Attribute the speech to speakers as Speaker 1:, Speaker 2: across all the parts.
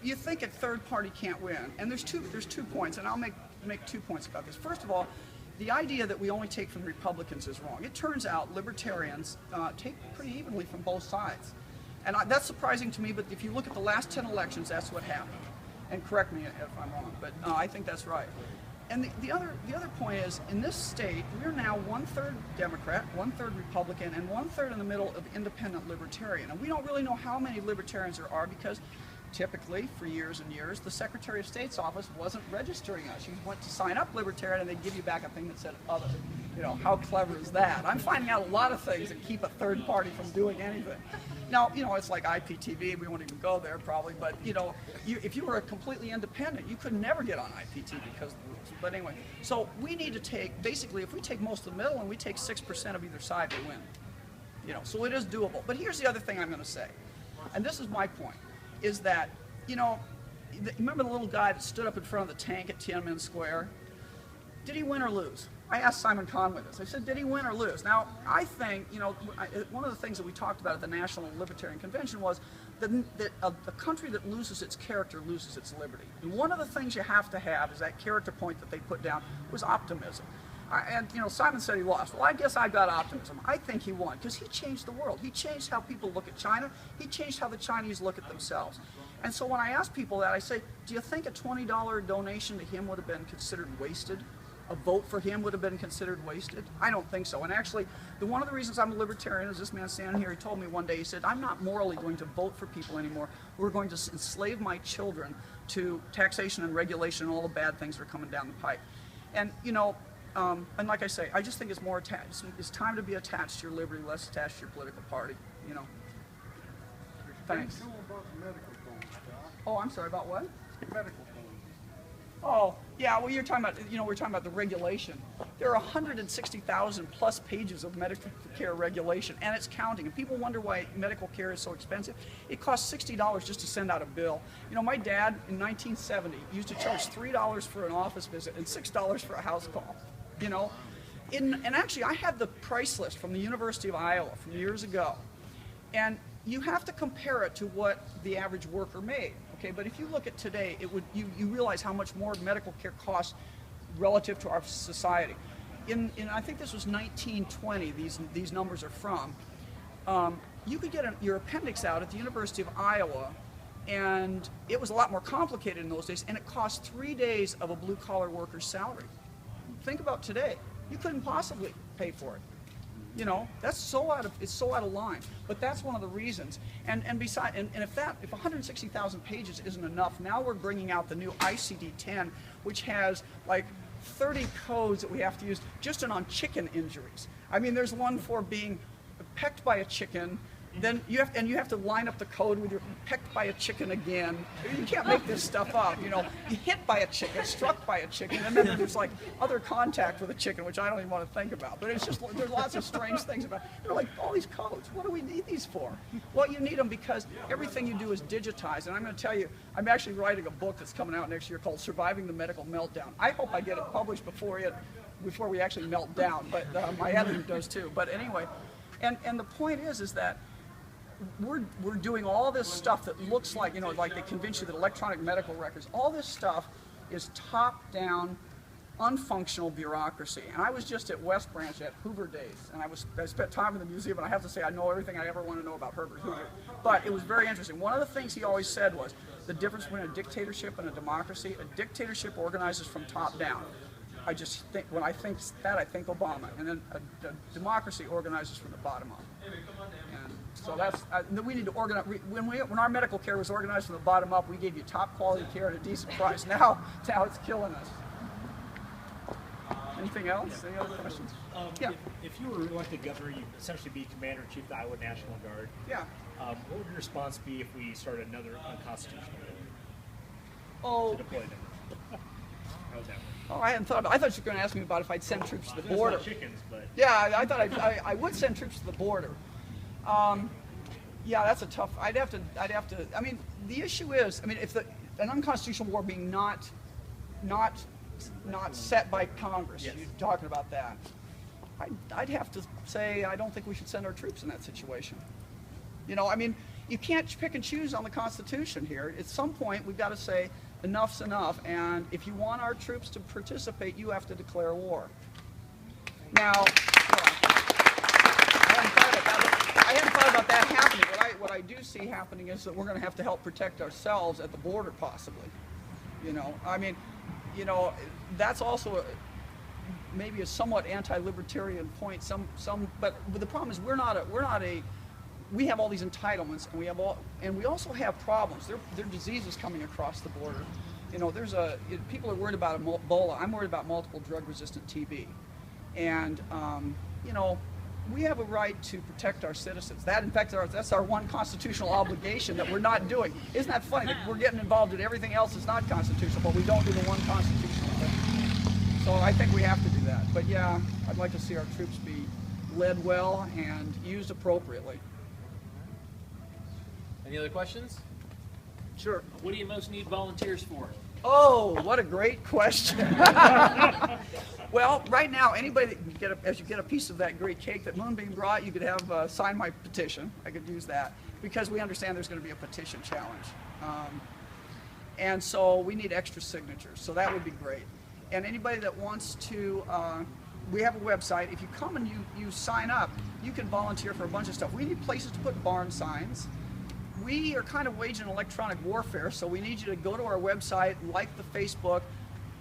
Speaker 1: you think a third party can't win, and there's two points, and I'll make 2 points about this. First of all, the idea that we only take from the Republicans is wrong. It turns out libertarians take pretty evenly from both sides. And that's surprising to me, but if you look at the last 10 elections, that's what happened. And correct me if I'm wrong, but I think that's right. And the other point is, in this state, we're now 1/3 Democrat, 1/3 Republican, and 1/3 in the middle of independent libertarian. And we don't really know how many libertarians there are because typically, for years and years, the Secretary of State's office wasn't registering us. You went to sign up libertarian and they'd give you back a thing that said other. You know, how clever is that? I'm finding out a lot of things that keep a third party from doing anything. Now, you know, it's like IPTV, we won't even go there probably, but you know, if you were a completely independent, you could never get on IPTV because of the rules. But anyway, so we need to take, basically, if we take most of the middle and we take 6% of either side, we win. You know, so it is doable. But here's the other thing I'm going to say, and this is my point, is that, you know, remember the little guy that stood up in front of the tank at Tiananmen Square? Did he win or lose? I asked Simon Conway this. I said, did he win or lose? Now, I think, you know, one of the things that we talked about at the National Libertarian Convention was that a country that loses its character loses its liberty. And one of the things you have to have is that character point that they put down was optimism. And, you know, Simon said he lost. Well, I guess I got optimism. I think he won because he changed the world. He changed how people look at China. He changed how the Chinese look at themselves. And so when I ask people that, I say, do you think a $20 donation to him would have been considered wasted? A vote for him would have been considered wasted? I don't think so. And actually, one of the reasons I'm a libertarian is this man standing here, he told me one day, he said, I'm not morally going to vote for people anymore. We're going to enslave my children to taxation and regulation and all the bad things that are coming down the pipe. And, you know, and like I say, I just think it's more attached. It's time to be attached to your liberty, less attached to your political party, you know. Thanks. Oh, I'm sorry, about what?
Speaker 2: Medical phones.
Speaker 1: Oh, yeah, well, you're talking about, you know, we're talking about the regulation. There are 160,000 plus pages of medical care regulation, and it's counting. And people wonder why medical care is so expensive. It costs $60 just to send out a bill. You know, my dad in 1970 used to charge $3 for an office visit and $6 for a house call, you know. And actually, I had the price list from the University of Iowa from years ago. And you have to compare it to what the average worker made. Okay, but if you look at today, it would you realize how much more medical care costs relative to our society. In I think this was 1920. These numbers are from. You could get your appendix out at the University of Iowa, and it was a lot more complicated in those days, and it cost 3 days of a blue-collar worker's salary. Think about today. You couldn't possibly pay for it. You know, that's it's so out of line. But that's one of the reasons. And besides, and if 160,000 pages isn't enough, now we're bringing out the new ICD-10, which has like 30 codes that we have to use just on chicken injuries. I mean, there's one for being pecked by a chicken. Then you have to line up the code with your pecked by a chicken again. You can't make this stuff up, you know. You hit by a chicken, struck by a chicken, and then there's like other contact with a chicken, which I don't even want to think about. But it's just, there's lots of strange things about it. They're like, all these codes, what do we need these for? Well, you need them because everything you do is digitized. And I'm going to tell you, I'm actually writing a book that's coming out next year called Surviving the Medical Meltdown. I hope I get it published before we actually melt down, but my editor does too. But anyway, and the point is that we're doing all this stuff that looks like, you know, like they convince you that electronic medical records, all this stuff is top-down, unfunctional bureaucracy. And I was just at West Branch at Hoover Days, and I spent time in the museum, and I have to say I know everything I ever want to know about Herbert Hoover. But it was very interesting. One of the things he always said was the difference between a dictatorship and a democracy. A dictatorship organizes from top down. I just think, when I think that, I think Obama. And then a democracy organizes from the bottom up. And so that's, we need to organize, when our medical care was organized from the bottom up, we gave you top quality care at a decent price. Now it's killing us. Anything else? Any other questions?
Speaker 3: Yeah. If you were elected governor, you'd essentially be Commander-in-Chief of the Iowa National Guard.
Speaker 1: Yeah.
Speaker 3: What would your response be if we started another unconstitutional
Speaker 1: bill
Speaker 3: to deploy them? How would that work?
Speaker 1: Oh, I hadn't thought about it. I thought you were going to ask me about if I'd send troops to the border.
Speaker 3: Chickens, but
Speaker 1: yeah, I thought I would send troops to the border. Yeah, that's a tough. I'd have to. I mean, the issue is, I mean, if an unconstitutional war being not set by Congress,
Speaker 3: yes.
Speaker 1: You're talking about that. I'd have to say I don't think we should send our troops in that situation. You know, I mean, you can't pick and choose on the Constitution here. At some point, we've got to say enough's enough, and if you want our troops to participate, you have to declare war. Now, I hadn't thought about that happening. What I do see happening is that we're going to have to help protect ourselves at the border, possibly. You know, I mean, you know, that's also maybe a somewhat anti-libertarian point. But the problem is we have all these entitlements, and we also have problems. There are diseases coming across the border. You know, people are worried about Ebola. I'm worried about multiple drug-resistant TB, and you know, we have a right to protect our citizens. That, in fact, that's our one constitutional obligation that we're not doing. Isn't that funny that we're getting involved in everything else that's not constitutional, but we don't do the one constitutional thing? So I think we have to do that. But yeah, I'd like to see our troops be led well and used appropriately.
Speaker 2: Any other questions?
Speaker 1: Sure.
Speaker 4: What do you most need volunteers for?
Speaker 1: Oh, what a great question. Well, right now, anybody that as you get a piece of that great cake that Moonbeam brought, you could have sign my petition. I could use that because we understand there's going to be a petition challenge. And so we need extra signatures, so that would be great. And anybody that wants to, we have a website. If you come and you sign up, you can volunteer for a bunch of stuff. We need places to put barn signs. We are kind of waging electronic warfare, so we need you to go to our website, like the Facebook,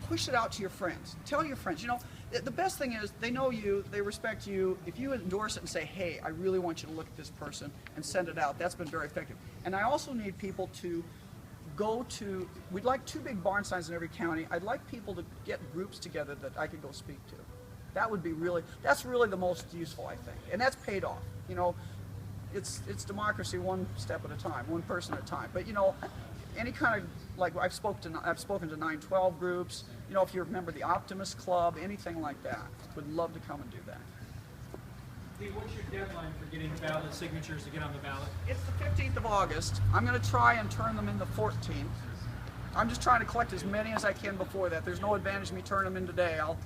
Speaker 1: push it out to your friends. Tell your friends. You know, the best thing is they know you, they respect you. If you endorse it and say, hey, I really want you to look at this person and send it out, that's been very effective. And I also need people to go to, we'd like 2 big barn signs in every county. I'd like people to get groups together that I could go speak to. That would be that's really the most useful, I think. And that's paid off. You know, it's democracy one step at a time, one person at a time. But you know, any kind of, like I've spoken to 912 groups. You know, if you're a member of the Optimist Club, anything like that, would love to come and do that.
Speaker 4: Steve, what's your deadline for getting ballot signatures to get on the ballot?
Speaker 1: It's the 15th of August. I'm going to try and turn them in the 14th. I'm just trying to collect as many as I can before that. There's no advantage to me turning them in today. I'll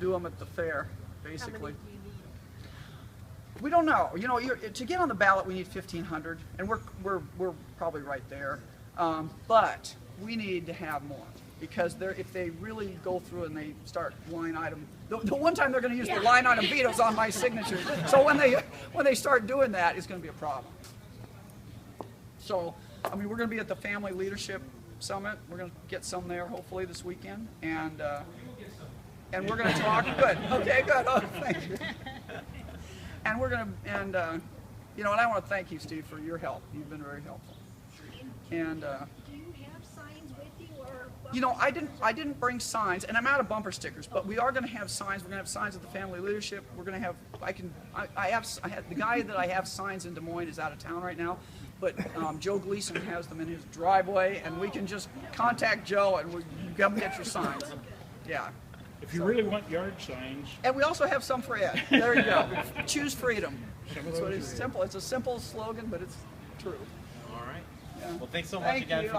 Speaker 1: do them at the fair, basically.
Speaker 5: How many do you need?
Speaker 1: We don't know. You know, to get on the ballot, we need 1,500, and we're probably right there. But we need to have more, because if they really go through and they start line item, the one time they're going to use the line item vetoes on my signature. So when they start doing that, it's going to be a problem. So, I mean, we're going to be at the Family Leadership Summit. We're going to get some there hopefully this weekend, and we're going to talk. Good. Okay. Good. Oh, thank you. And we're going to, you know, and I want to thank you, Steve, for your help. You've been very helpful. And
Speaker 5: do you have signs with you, or?
Speaker 1: you know, I didn't bring signs, and I'm out of bumper stickers, but we are going to have signs. We're going to have signs at the Family Leadership. We're going to have, the guy that I have signs in Des Moines is out of town right now, but Joe Gleason has them in his driveway, and we can just contact Joe and we come get your signs. Yeah.
Speaker 6: If you really want yard signs,
Speaker 1: And we also have some for Ed. There you go. Choose freedom. That's what it's simple. It's a simple slogan, but it's true.
Speaker 2: All right.
Speaker 1: Yeah.
Speaker 2: Well, thanks so much
Speaker 1: Thank
Speaker 2: again
Speaker 1: you.
Speaker 2: for